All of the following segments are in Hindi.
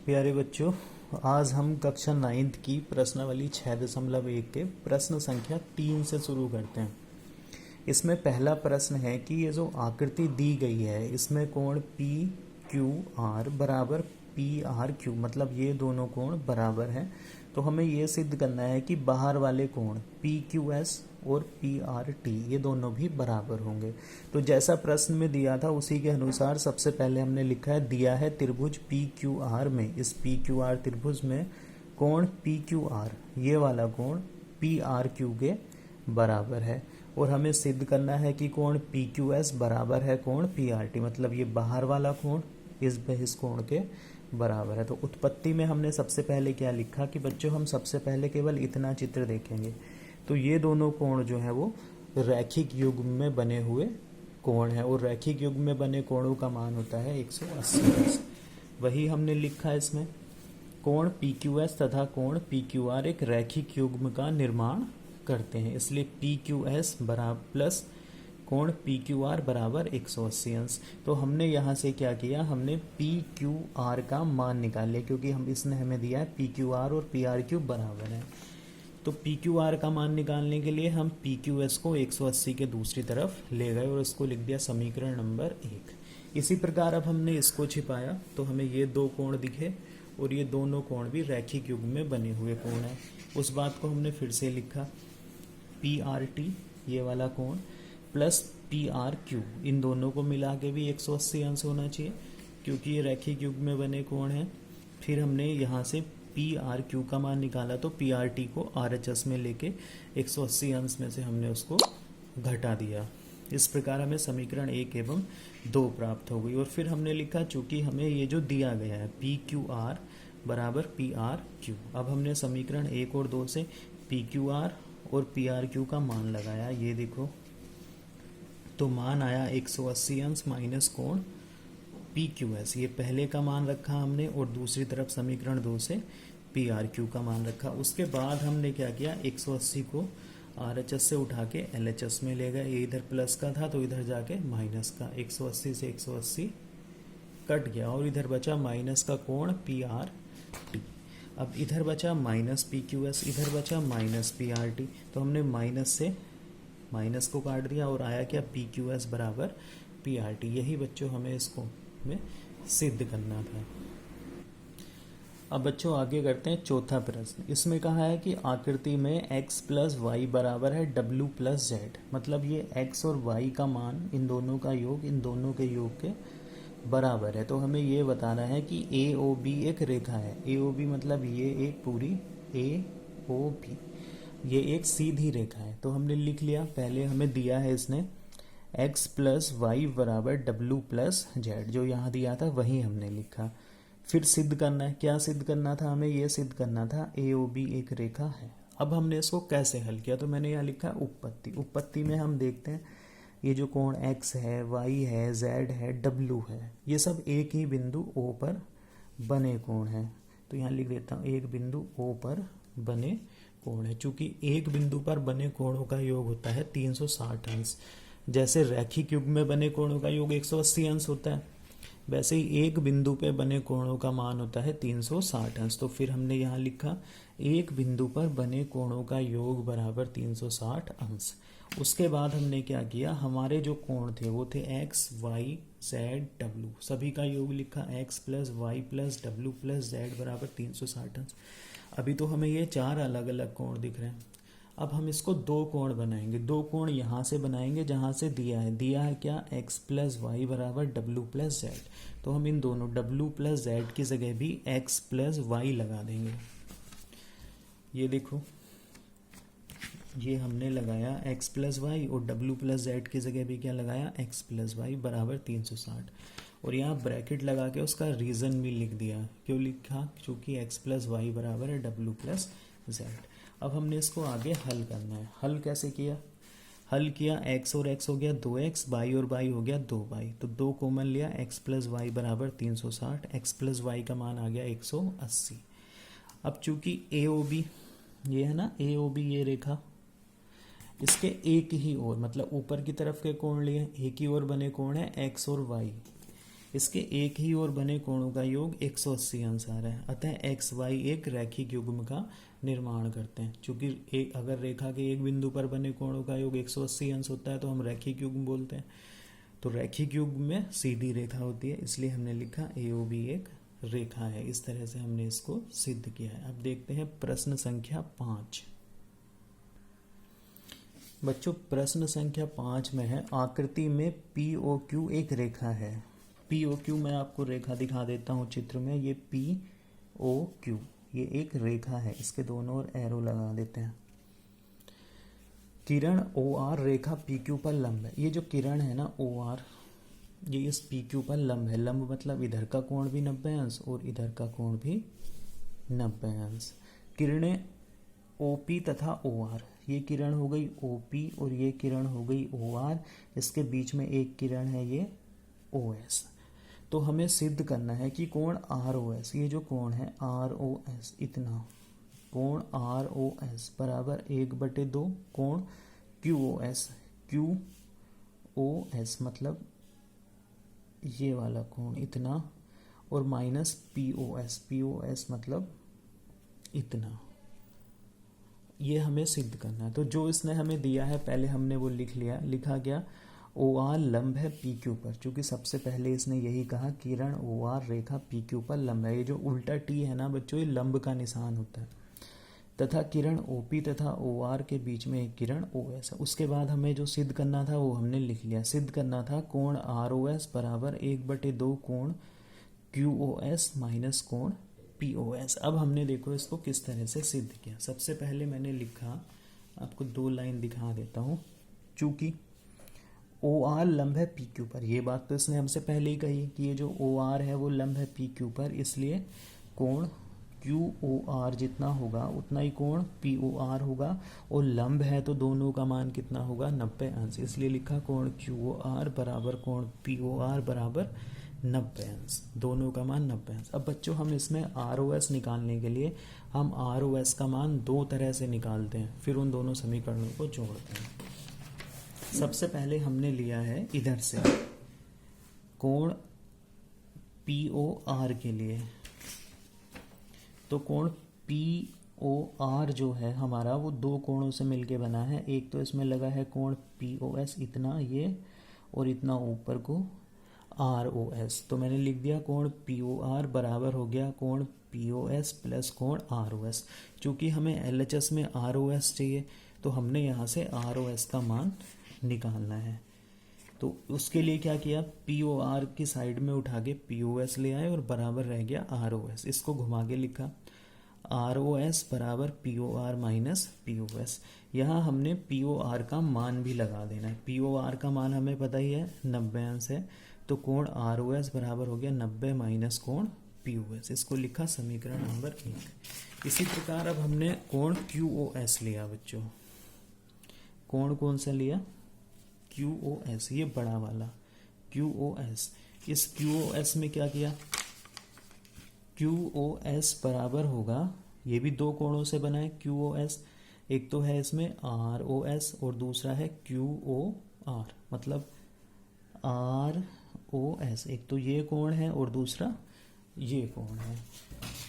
प्यारे बच्चों, आज हम कक्षा 9th की प्रश्नावली 6.1 के प्रश्न संख्या 3 से शुरू करते हैं। इसमें पहला प्रश्न है कि ये जो आकृति दी गई है इसमें कोण पी क्यू आर बराबर पी आर क्यू, मतलब ये दोनों कोण बराबर हैं। तो हमें ये सिद्ध करना है कि बाहर वाले कोण पी क्यू एस और पी आर टी ये दोनों भी बराबर होंगे। तो जैसा प्रश्न में दिया था उसी के अनुसार सबसे पहले हमने लिखा है, दिया है त्रिभुज पी क्यू आर में, इस पी क्यू आर त्रिभुज में कोण पी क्यू आर ये वाला कोण पी आर क्यू के बराबर है और हमें सिद्ध करना है कि कोण पी क्यू एस बराबर है कोण पी आर टी, मतलब ये बाहर वाला कोण इस कोण के बराबर है। तो उत्पत्ति में हमने सबसे पहले क्या लिखा कि बच्चों हम सबसे पहले केवल इतना चित्र देखेंगे। तो ये दोनों कोण जो है वो रैखिक युग्म में बने हुए कोण है और रैखिक युग्म में बने कोणों का मान होता है 180। वही हमने लिखा इसमें कोण पी क्यू एस तथा कोण पी क्यू आर एक रैखिक युग्म का निर्माण करते हैं, इसलिए पी क्यू एस बराबर प्लस कोण पी क्यू आर बराबर 180 अंश। तो हमने यहाँ से क्या किया, हमने पी क्यू आर का मान निकाल लिया क्योंकि हम इसने हमें दिया है पी क्यू आर और पी आर क्यू बराबर है। तो पी क्यू आर का मान निकालने के लिए हम पी क्यू एस को 180 के दूसरी तरफ ले गए और इसको लिख दिया समीकरण नंबर 1। इसी प्रकार अब हमने इसको छिपाया तो हमें ये दो कोण दिखे और ये दोनों कोण भी रैखिक युग्म में बने हुए कोण हैं। उस बात को हमने फिर से लिखा, पी आर टी ये वाला कोण प्लस पी आर क्यू, इन दोनों को मिला के भी 180 अंश होना चाहिए क्योंकि ये रैखिक युग्म में बने कोण हैं। फिर हमने यहाँ से पी आर क्यू का मान निकाला तो पी आर टी को आर एच एस में लेके 180 अंश में से हमने उसको घटा दिया। इस प्रकार हमें समीकरण 1 एवं 2 प्राप्त हो गई। और फिर हमने लिखा चूंकि हमें ये जो दिया गया है पी क्यू आर बराबर पी आर क्यू, अब हमने समीकरण 1 और 2 से पी क्यू आर और पी आर क्यू का मान लगाया, ये देखो तो मान आया 180 अंश माइनस कोण पी क्यू एस, ये पहले का मान रखा हमने और दूसरी तरफ समीकरण 2 से पी आर क्यू का मान रखा। उसके बाद हमने क्या किया, 180 को आर एच एस से उठा के एल एच एस में ले गए, ये इधर प्लस का था तो इधर जाके माइनस का, 180 से 180 कट गया और इधर बचा माइनस का कोण पी आर टी। अब इधर बचा माइनस पी क्यू एस, इधर बचा माइनस पी आर टी, तो हमने माइनस से माइनस को काट दिया और आया क्या पी क्यू एस बराबर पी आर टी। यही बच्चों हमें इसको में सिद्ध करना था। अब बच्चों आगे करते हैं चौथा प्रश्न। इसमें कहा है कि आकृति में x प्लस वाई बराबर है w प्लस जेड, मतलब ये x और y का मान इन दोनों का योग इन दोनों के योग के बराबर है। तो हमें ये बताना है कि ए ओ बी एक रेखा है, ए ओ बी मतलब ये एक पूरी ए ओ बी ये एक सीधी रेखा है। तो हमने लिख लिया, पहले हमें दिया है इसने x प्लस वाई बराबर w प्लस जेड, जो यहाँ दिया था वही हमने लिखा। फिर सिद्ध करना है, क्या सिद्ध करना था, हमें ये सिद्ध करना था ए ओ बी एक रेखा है। अब हमने इसको कैसे हल किया, तो मैंने यहाँ लिखा उपपत्ति। उपपत्ति में हम देखते हैं ये जो कोण x है, y है, z है, w है, ये सब एक ही बिंदु O पर बने कोण हैं। तो यहाँ लिख देता हूँ एक बिंदु O पर बने कोण है। चूंकि एक बिंदु पर बने कोणों का योग होता है 360 अंश, जैसे रैखिक युग्म में बने कोणों का योग 180 अंश होता है, वैसे ही एक बिंदु पे बने कोणों का मान होता है 360 अंश। तो फिर हमने यहाँ लिखा एक बिंदु पर बने कोणों का योग बराबर 360 अंश। उसके बाद हमने क्या किया, हमारे जो कोण थे वो थे x, y, z, w, सभी का योग लिखा x plus y plus w plus z बराबर 360 अंश। अभी तो हमें ये चार अलग अलग कोण दिख रहे हैं। अब हम इसको दो कोण बनाएंगे, दो कोण यहाँ से बनाएंगे जहाँ से दिया है क्या x प्लस वाई बराबर w प्लस जेड। तो हम इन दोनों w प्लस जेड की जगह भी x प्लस वाई लगा देंगे। ये देखो ये हमने लगाया x प्लस वाई और w प्लस जेड की जगह भी क्या लगाया x प्लस वाई बराबर 360 और यहाँ ब्रैकेट लगा के उसका रीज़न भी लिख दिया। क्यों लिखा, क्योंकि x प्लस वाई बराबर है w प्लस जेड। अब हमने इसको आगे हल करना है। हल कैसे किया, हल किया x और x हो गया 2x, y और y हो गया 2y, तो 2 कॉमन लिया, x प्लस वाई बराबर 360, x प्लस वाई का मान आ गया 180। अब चूंकि ए ओ बी ये है ना, ए ओ बी ये रेखा, इसके एक ही ओर मतलब ऊपर की तरफ के कोण लिए एक ही ओर बने कोण है x और y, इसके एक ही ओर बने कोणों का योग 180 अंश आ रहा है, अतः एक्स वाई एक रैखिक युग्म का निर्माण करते हैं। चूंकि अगर रेखा के एक बिंदु पर बने कोणों का योग 180 अंश होता है तो हम रैखिक युग्म बोलते हैं। तो रैखिक युग्म में सीधी रेखा होती है, इसलिए हमने लिखा AOB एक रेखा है। इस तरह से हमने इसको सिद्ध किया है। अब देखते हैं प्रश्न संख्या 5। बच्चों प्रश्न संख्या 5 में है, आकृति में POQ एक रेखा है। POQ मैं आपको रेखा दिखा देता हूँ चित्र में। ये POQ ये एक रेखा है, इसके दोनों ओर एरो लगा देते हैं। किरण OR रेखा PQ पर लंब है। ये जो किरण है ना OR, ये इस PQ पर लंब है। लंब मतलब इधर का कोण भी 90 अंश और इधर का कोण भी 90 अंश। किरणें OP तथा OR, ये किरण हो गई OP और ये किरण हो गई OR। इसके बीच में एक किरण है ये OS। तो हमें सिद्ध करना है कि कोण ROS, ये जो कोण है ROS, इतना कोण ROS बराबर 1/2 कोण QOS। QOS मतलब ये वाला कोण इतना, और माइनस POS मतलब इतना। ये हमें सिद्ध करना है। तो जो इसने हमें दिया है पहले हमने वो लिख लिया। लिखा गया OR लंब है PQ पर, क्योंकि सबसे पहले इसने यही कहा किरण OR रेखा PQ पर लंब है। ये जो उल्टा T है ना बच्चों, ये लंब का निशान होता है। तथा किरण OP तथा OR के बीच में एक किरण OS है। उसके बाद हमें जो सिद्ध करना था वो हमने लिख लिया। सिद्ध करना था कोण ROS बराबर 1/2 कोण QOS माइनस कोण POS। अब हमने देखो इसको किस तरह से सिद्ध किया। सबसे पहले मैंने लिखा, आपको 2 लाइन दिखा देता हूँ। चूंकि OR लंब है PQ पर, ये बात तो इसने हमसे पहले ही कही कि ये जो OR है वो लंब है PQ पर, इसलिए कोण QOR जितना होगा उतना ही कोण POR होगा। और लंब है तो दोनों का मान कितना होगा 90 अंश, इसलिए लिखा कोण QOR बराबर कोण POR बराबर 90 अंश, दोनों का मान 90 अंश। अब बच्चों हम इसमें ROS निकालने के लिए हम ROS का मान 2 तरह से निकालते हैं, फिर उन दोनों समीकरणों को जोड़ते हैं। सबसे पहले हमने लिया है इधर से कोण POR के लिए। तो कोण POR जो है हमारा वो 2 कोणों से मिलके बना है। एक तो इसमें लगा है कोण POS इतना, ये, और इतना ऊपर को ROS। तो मैंने लिख दिया कोण POR बराबर हो गया कोण POS प्लस कोण ROS। चूंकि हमें LHS में ROS चाहिए तो हमने यहाँ से ROS का मान निकालना है। तो उसके लिए क्या किया, POR की साइड में उठा के POS ले आए और बराबर रह गया ROS। इसको घुमा के लिखा ROS बराबर POR माइनस POS। यहाँ हमने POR का मान भी लगा देना है। POR का मान हमें पता ही है 90 अंश है, तो कोण ROS बराबर हो गया 90 माइनस कोण POS। इसको लिखा समीकरण नंबर 1। इसी प्रकार अब हमने कोण QOS लिया बच्चों। कोण कौन सा लिया, QOS, ये बड़ा वाला QOS। इस QOS में क्या किया, QOS बराबर होगा, ये भी 2 कोणों से बना है QOS। एक तो है इसमें ROS और दूसरा है QOR, मतलब ROS। एक तो ये कोण है और दूसरा ये कोण है।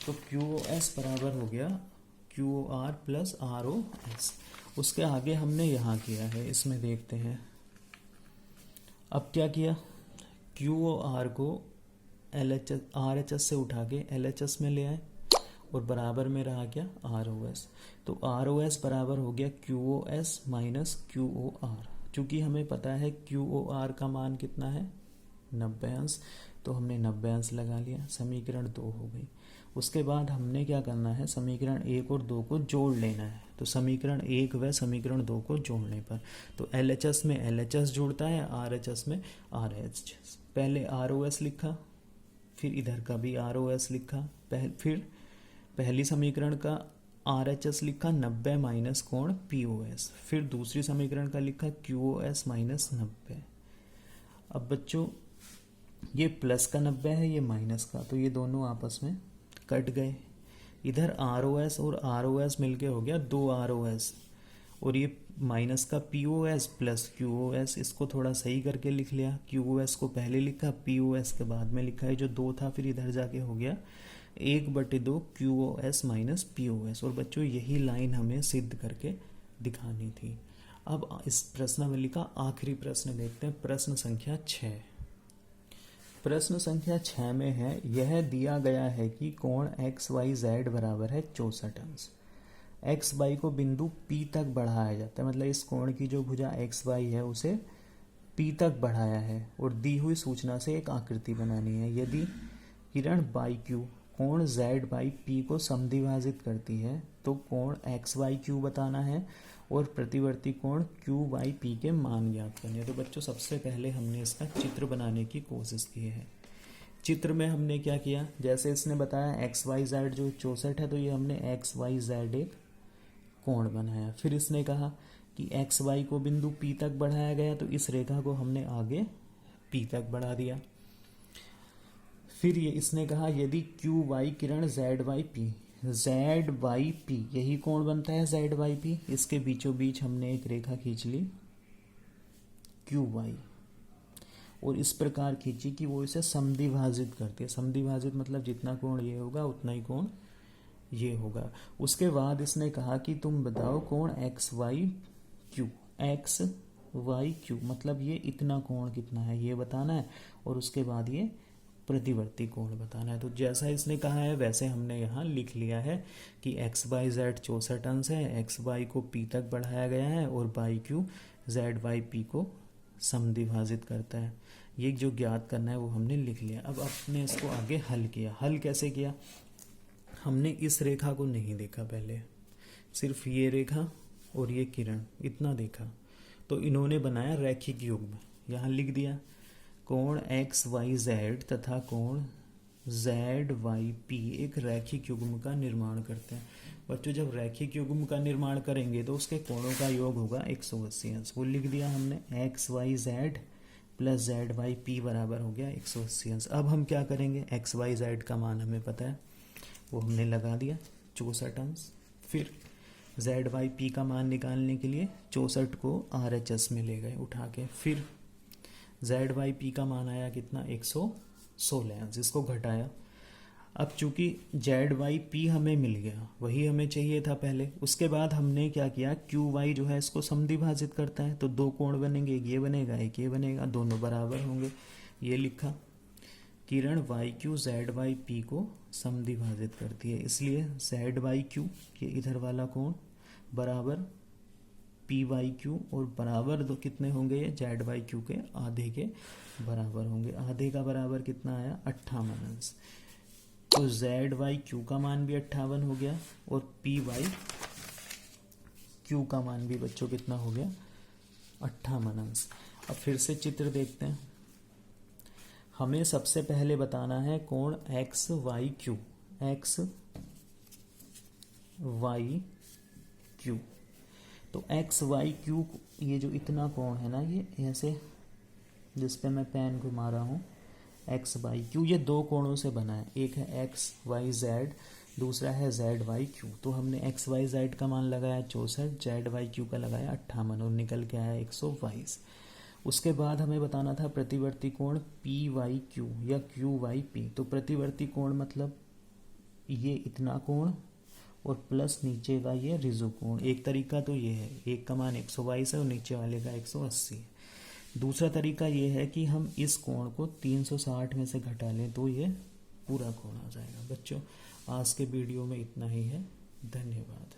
तो QOS बराबर हो गया QOR प्लस ROS। उसके आगे हमने यहाँ किया है, इसमें देखते हैं। अब क्या किया, QOR को RHS से उठा के LHS में ले आए और बराबर में रहा क्या ROS। तो ROS बराबर हो गया QOS माइनस QOR। चूंकि हमें पता है QOR का मान कितना है 90 अंश, तो हमने 90 अंश लगा लिया। समीकरण 2 हो गई। उसके बाद हमने क्या करना है, समीकरण 1 और 2 को जोड़ लेना है। तो समीकरण 1 व समीकरण 2 को जोड़ने पर तो LHS में LHS जुड़ता है, RHS में RHS। पहले ROS लिखा, फिर इधर का भी ROS लिखा, फिर पहली समीकरण का RHS लिखा 90 माइनस कोण POS, फिर दूसरी समीकरण का लिखा QOS माइनस 90। अब बच्चों ये प्लस का 90 है, ये माइनस का, तो ये दोनों आपस में कट गए। इधर ROS और ROS मिलके हो गया 2 ROS, और ये माइनस का P O S plus Q O S, इसको थोड़ा सही करके लिख लिया। क्यू ओ एस को पहले लिखा, पी ओ एस के बाद में लिखा है, जो 2 था फिर इधर जाके हो गया 1/2 Q O S minus P O S. और बच्चों यही लाइन हमें सिद्ध करके दिखानी थी। अब इस प्रश्नावली का आखिरी प्रश्न देखते हैं, प्रश्न संख्या 6। प्रश्न संख्या 6 में है, यह दिया गया है कि कोण एक्स वाई जेड बराबर है 64 अंश। एक्स वाई को बिंदु P तक बढ़ाया जाता है, मतलब इस कोण की जो भुजा एक्स वाई है उसे P तक बढ़ाया है और दी हुई सूचना से एक आकृति बनानी है। यदि किरण बाई क्यू कोण जेड बाई पी को समद्विभाजित करती है तो कोण एक्स वाई क्यू बताना है और प्रतिवर्ती कोण क्यू वाई पी के मान ज्ञात करने हैं। तो बच्चों सबसे पहले हमने इसका चित्र बनाने की कोशिश की है। चित्र में हमने क्या किया, जैसे इसने बताया एक्स वाई जेड जो 64 है, तो ये हमने एक्स वाई जेड एक कोण बनाया। फिर इसने कहा कि एक्स वाई को बिंदु P तक बढ़ाया गया, तो इस रेखा को हमने आगे P तक बढ़ा दिया। फिर ये इसने कहा यदि क्यू वाई किरण Z Y P, Z Y P यही कोण बनता है जेड वाई पी, इसके बीचों बीच हमने एक रेखा खींच ली क्यू वाई और इस प्रकार खींची कि वो इसे समद्विभाजित करती है। समद्विभाजित मतलब जितना कोण ये होगा उतना ही कोण ये होगा। उसके बाद इसने कहा कि तुम बताओ कोण X Y Q, X Y Q मतलब ये इतना कोण कितना है ये बताना है और उसके बाद ये प्रतिवर्ती कोण बताना है। तो जैसा इसने कहा है वैसे हमने यहाँ लिख लिया है कि एक्स वाई जेड 64 अंश है, एक्स वाई को P तक बढ़ाया गया है और बाई क्यू जेड वाई पी को समद्विभाजित करता है। ये जो ज्ञात करना है वो हमने लिख लिया। अब अपने इसको आगे हल किया। हल कैसे किया, हमने इस रेखा को नहीं देखा पहले, सिर्फ ये रेखा और ये किरण इतना देखा, तो इन्होंने बनाया रैखिक युग्म। यहाँ लिख दिया कोण एक्स वाई जेड तथा कोण जेड वाई पी एक रैखिक युग्म का निर्माण करते हैं। बच्चों जब रैखिक युग्म का निर्माण करेंगे तो उसके कोणों का योग होगा 180 अंश। वो लिख दिया हमने X Y Z plus Z Y P बराबर हो गया 180 अंश। अब हम क्या करेंगे, एक्स वाई जेड का मान हमें पता है वो हमने लगा दिया 64 अंश। फिर जेड वाई पी का मान निकालने के लिए 64 को RHS में ले गए उठा के, फिर जेड वाई पी का मान आया कितना 116 अंश, इसको घटाया। अब चूंकि जेड वाई पी हमें मिल गया, वही हमें चाहिए था पहले, उसके बाद हमने क्या किया क्यू वाई जो है इसको समद्विभाजित करता है तो 2 कोण बनेंगे, एक ये बनेगा एक ये बनेगा, दोनों बराबर होंगे। ये लिखा किरण Y Q Z Y P को समद्विभाजित करती है, इसलिए जेड वाई क्यू ये इधर वाला कोण बराबर पी वाई क्यू और बराबर दो कितने होंगे ये जेड वाई क्यू के आधे के बराबर होंगे। आधे का बराबर कितना आया 58 अंश। तो जेड वाई क्यू का मान भी 58 हो गया और पी वाई क्यू का मान भी बच्चों कितना हो गया 58 अंश। अब फिर से चित्र देखते हैं। हमें सबसे पहले बताना है कोण X Y Q, X Y Q. तो एक्स वाई क्यू ये जो इतना कोण है ना, ये ऐसे जिस पे मैं पेन घुमा रहा हूँ एक्स वाई क्यू, ये 2 कोणों से बना है। एक है एक्स वाई जेड, दूसरा है जेड वाई क्यू। तो हमने एक्स वाई जेड का मान लगाया 64, जेड वाई क्यू का लगाया 58 और निकल के आया 122। उसके बाद हमें बताना था प्रतिवर्ती कोण पी वाई क्यू या क्यू वाई पी। तो प्रतिवर्ती कोण मतलब ये इतना कोण और प्लस नीचे का ये रिजु कोण। एक तरीका तो ये है, एक का मान 122 है और नीचे वाले का 180 है। दूसरा तरीका ये है कि हम इस कोण को 360 में से घटा लें तो ये पूरा कोण आ जाएगा। बच्चों आज के वीडियो में इतना ही है, धन्यवाद।